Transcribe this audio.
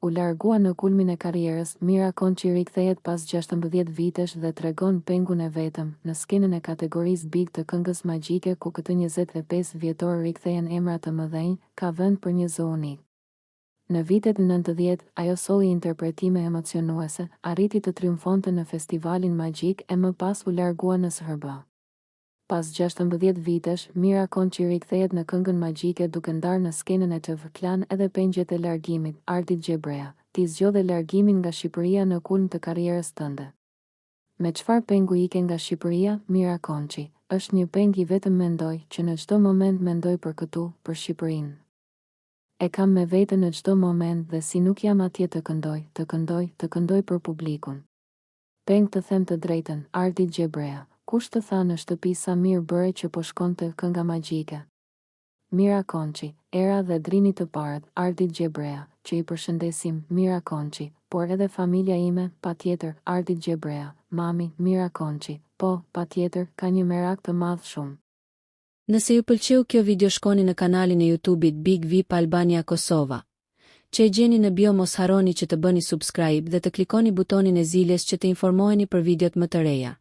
U largua në kulmin e karrierës, Mira Konçi rikthehet pas 16 vitesh dhe tregon pengun e vetëm në skenën e kategorisë Big të këngës magjike, ku këtë 25 vjetor rikthehen emra të mëdhenj, ka vend për një zoo unik. Në vitet 90, ajo solli interpretime emocionuese, arriti të triumfonte në festivalin magjik e më pas u largua në SHB. Pas 16 vitesh, Mira Konçi rikthehet në këngën magjike duke ndarë në skenën e TV Klan edhe pengjet e largimit. Ardit Gjebrea, ti zgjodhe largimin nga Shqipëria në kulm të karrierës tënde. Me çfarë pengu ike nga Shqipëria, Mira Konçi? Është një peng i vetëm mendoj që në çdo moment mendoj për këtu, për Shqipërinë. E kam me vete në çdo moment dhe si nuk jam atje të këndoj për publikun. Peng të them të drejtën, Ardit Gjebrea. Kush të tha në shtëpi sa mirë bëre që po shkonte kënga magjike? Mira Konçi, era dhe drini të parët, Ardit Gjebrea, që i përshëndesim, Mira Konçi, por edhe familja ime, patjetër, Ardit Gjebrea, mami, Mira Konçi, po, patjetër, ka një merak të madh shumë. Nëse ju pëlqeu kjo video, shkoni në kanalin e YouTube-it Big VIP Albania Kosova, që e gjeni në bio. Mos harroni që të bëni subscribe dhe të klikoni butonin e ziljes që të informoheni për videot më të reja.